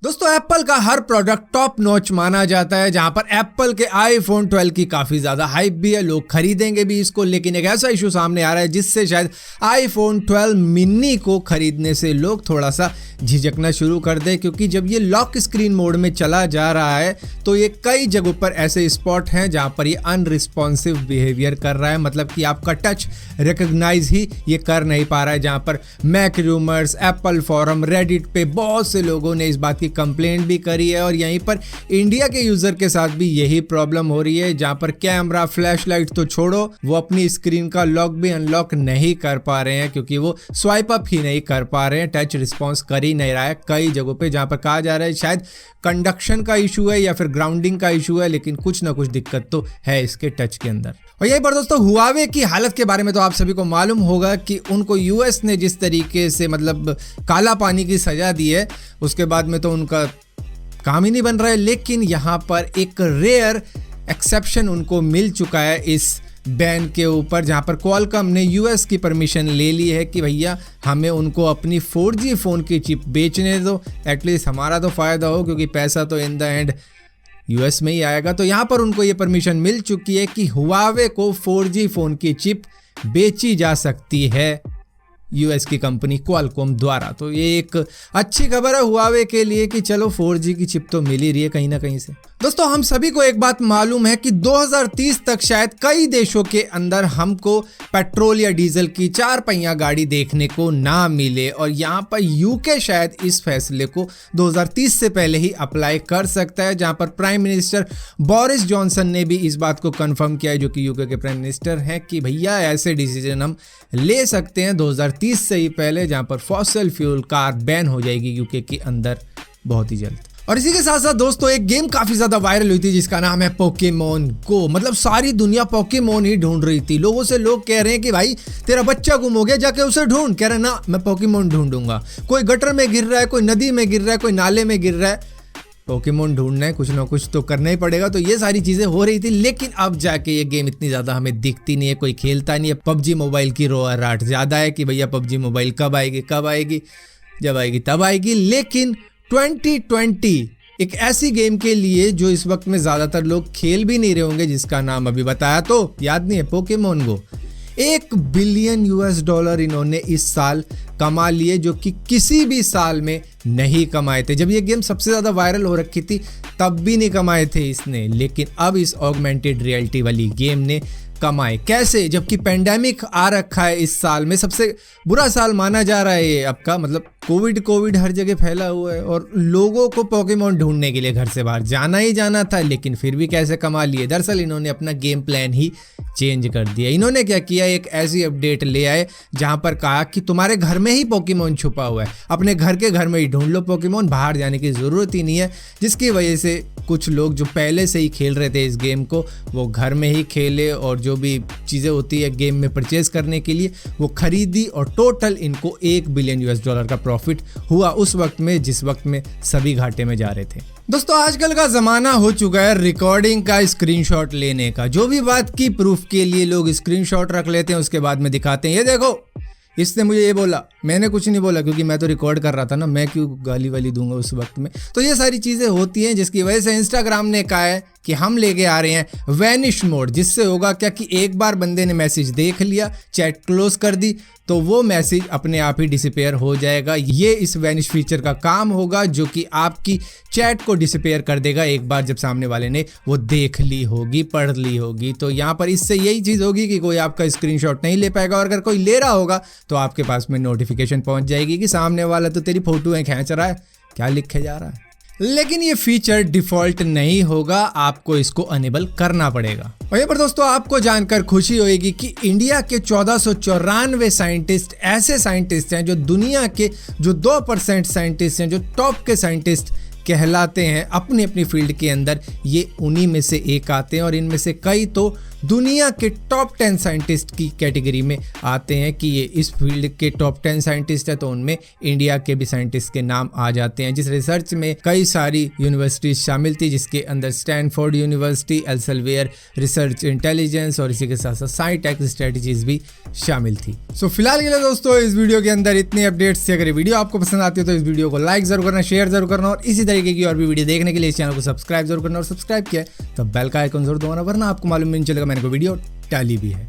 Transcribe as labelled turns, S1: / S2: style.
S1: दोस्तों एप्पल का हर product top notch माना जाता है, जहां पर एप्पल के आईफोन 12 की काफी ज्यादा हाइप भी है, लोग खरीदेंगे भी इसको। लेकिन एक ऐसा इशू सामने आ रहा है जिससे शायद आईफोन 12 मिनी को खरीदने से लोग थोड़ा सा झिझकना शुरू कर दे, क्योंकि जब ये लॉक स्क्रीन मोड में चला जा रहा है तो ये कई जगहों पर ऐसे स्पॉट हैं जहां पर ये अनरिस्पॉन्सिव बिहेवियर कर रहा है, मतलब कि आपका टच रिकॉग्नाइज ही ये कर नहीं पा रहा है। जहां पर Mac Rumors, Apple forum, Reddit पे बहुत से लोगों ने इस बात की कंप्लेंट भी करी है, और यहीं पर इंडिया के यूजर के साथ भी यही प्रॉब्लम हो रही है, जहां पर कैमरा, फ्लैशलाइट तो छोड़ो, वो अपनी स्क्रीन का लॉक भी अनलॉक नहीं कर पा रहे हैं, क्योंकि वो स्वाइप अप ही नहीं कर पा रहे हैं, टच रिस्पॉन्स कर ही नहीं रहा है कई जगहों पे, जहां पर कहा जा रहा है शायद कंडक्शन का इशू है या फिर ग्राउंडिंग का इशू है, लेकिन कुछ ना कुछ दिक्कत तो है इसके टच के अंदर। और यही पर दोस्तों हुआवे की हालत के बारे में तो आप सभी को मालूम होगा कि उनको यूएस ने जिस तरीके से मतलब काला पानी की सजा दी है, उसके बाद में तो उनका काम ही नहीं बन रहा है। लेकिन यहाँ पर एक रेयर एक्सेप्शन उनको मिल चुका है इस बैन के ऊपर, जहाँ पर क्वालकॉम ने यूएस की परमिशन ले ली है कि भैया हमें उनको अपनी 4G फ़ोन की चिप बेचने दो, एटलीस्ट हमारा तो फ़ायदा हो, क्योंकि पैसा तो इन द एंड यूएस में ही आएगा। तो यहाँ पर उनको ये परमिशन मिल चुकी है कि हुआवे को 4G फ़ोन की चिप बेची जा सकती है यूएस की कंपनी क्वालकॉम द्वारा। तो ये एक अच्छी खबर है हुआवे के लिए कि चलो 4G की चिप तो मिल ही रही है कहीं ना कहीं से। दोस्तों हम सभी को एक बात मालूम है कि 2030 तक शायद कई देशों के अंदर हमको पेट्रोल या डीजल की 4 पहिया गाड़ी देखने को ना मिले, और यहाँ पर यूके शायद इस फैसले को 2030 से पहले ही अप्लाई कर सकता है, जहाँ पर प्राइम मिनिस्टर बोरिस जॉनसन ने भी इस बात को कंफर्म किया है, जो कि यूके के प्राइम मिनिस्टर हैं, कि भैया ऐसे डिसीजन हम ले सकते हैं 2030 से ही पहले, जहाँ पर फॉसिल फ्यूल कार बैन हो जाएगी यूके के अंदर बहुत ही जल्द। और इसी के साथ साथ दोस्तों एक गेम काफी ज्यादा वायरल हुई थी जिसका नाम है पोकेमोन गो। मतलब सारी दुनिया पोकेमोन ही ढूंढ रही थी, लोगों से लोग कह रहे हैं कि भाई तेरा बच्चा गुम हो गया, जाके उसे ढूंढ। कह रहे ना मैं पोकेमोन ढूंढूंगा, कोई गटर में गिर रहा है, कोई नदी में गिर रहा है, कोई नाले में गिर रहा है, पोकेमोन ढूंढना है, कुछ ना कुछ तो करना ही पड़ेगा। तो ये सारी चीजें हो रही थी, लेकिन अब जाके ये गेम इतनी ज्यादा हमें दिखती नहीं है, कोई खेलता नहीं है। पबजी मोबाइल की रोआराट ज्यादा है कि भैया पबजी मोबाइल कब आएगी, जब आएगी तब आएगी। लेकिन 2020 एक ऐसी गेम के लिए जो इस वक्त में ज्यादातर लोग खेल भी नहीं रहे होंगे, जिसका नाम अभी बताया तो याद नहीं है, पोकेमोन गो। $1 बिलियन इन्होंने इस साल कमा लिए, जो कि किसी भी साल में नहीं कमाए थे। जब ये गेम सबसे ज़्यादा वायरल हो रखी थी तब भी नहीं कमाए थे इसने, लेकिन अब इस ऑगमेंटेड रियलिटी वाली गेम ने कमाए। कैसे? जबकि पेंडेमिक आ रखा है इस साल में, सबसे बुरा साल माना जा रहा है ये अब का, मतलब कोविड हर जगह फैला हुआ है, और लोगों को पोकेमोन ढूंढने के लिए घर से बाहर जाना ही जाना था, लेकिन फिर भी कैसे कमा लिए। दरअसल इन्होंने अपना गेम प्लान ही चेंज कर दिया। इन्होंने क्या किया, एक ऐसी अपडेट ले आए जहां पर कहा कि तुम्हारे घर में ही पोकेमोन छुपा हुआ है, अपने घर के घर में ही ढूंढ लो पोकेमोन, बाहर जाने की ज़रूरत ही नहीं है। जिसकी वजह से कुछ लोग जो पहले से ही खेल रहे थे इस गेम को, वो घर में ही खेले, और जो भी चीज़ें होती है गेम में परचेज करने के लिए वो खरीदी, और टोटल इनको $1 बिलियन का प्रॉफिट हुआ उस वक्त में जिस वक्त में सभी घाटे में जा रहे थे। दोस्तों आजकल का ज़माना हो चुका है रिकॉर्डिंग का, स्क्रीनशॉट लेने का। जो भी बात की प्रूफ के लिए लोग स्क्रीनशॉट रख लेते हैं, उसके बाद में दिखाते हैं, ये देखो इसने मुझे ये बोला, मैंने कुछ नहीं बोला, क्योंकि मैं तो रिकॉर्ड कर रहा था ना, मैं क्यों गाली वाली दूंगा उस वक्त में। तो ये सारी चीज़ें होती हैं, जिसकी वजह से इंस्टाग्राम ने कहा है कि हम लेके आ रहे हैं वैनिश मोड, जिससे होगा क्या कि एक बार बंदे ने मैसेज देख लिया, चैट क्लोज कर दी, तो वो मैसेज अपने आप ही डिसअपेयर हो जाएगा। ये इस वैनिश फीचर का काम होगा, जो कि आपकी चैट को डिसअपेयर कर देगा एक बार जब सामने वाले ने वो देख ली होगी, पढ़ ली होगी। तो यहाँ पर इससे यही चीज़ होगी कि कोई आपका स्क्रीनशॉट नहीं ले पाएगा, और अगर कोई ले रहा होगा तो आपके पास में नोटिफिकेशन पहुँच जाएगी कि सामने वाला तो तेरी फोटोएं खींच रहा है, क्या लिखे जा रहा है। लेकिन ये फीचर डिफ़ॉल्ट नहीं होगा, आपको इसको अनेबल करना पड़ेगा। और यहाँ पर दोस्तों आपको जानकर खुशी होगी कि इंडिया के 1494 साइंटिस्ट ऐसे साइंटिस्ट हैं जो दुनिया के जो 2% साइंटिस्ट हैं, जो टॉप के साइंटिस्ट कहलाते हैं अपनी अपनी फील्ड के अंदर, ये उन्हीं में से एक आते हैं। और इनमें से कई तो दुनिया के टॉप 10 साइंटिस्ट की कैटेगरी में आते हैं कि ये इस फील्ड के टॉप 10 साइंटिस्ट है, तो उनमें इंडिया के भी साइंटिस्ट के नाम आ जाते हैं। जिस रिसर्च में कई सारी यूनिवर्सिटीज शामिल थी, जिसके अंदर Stanford university, Elsevier research intelligence और इसी के साथ साथ साइटेक स्ट्रेटजीज भी शामिल थी। सो फिलहाल के लिए दोस्तों इस वीडियो के अंदर इतनी अपडेट्स थी। अगर ये वीडियो आपको पसंद आती है तो इस वीडियो को लाइक जरूर करना, शेयर जरूर करना और इसी तरीके की और भी वीडियो देखने के लिए इस चैनल को सब्सक्राइब जरूर करना और सब्सक्राइब किया तो बेल का आइकन जरूर दबाना, वरना आपको मालूम नहीं चलेगा मैंने कोई वीडियो डाली भी है।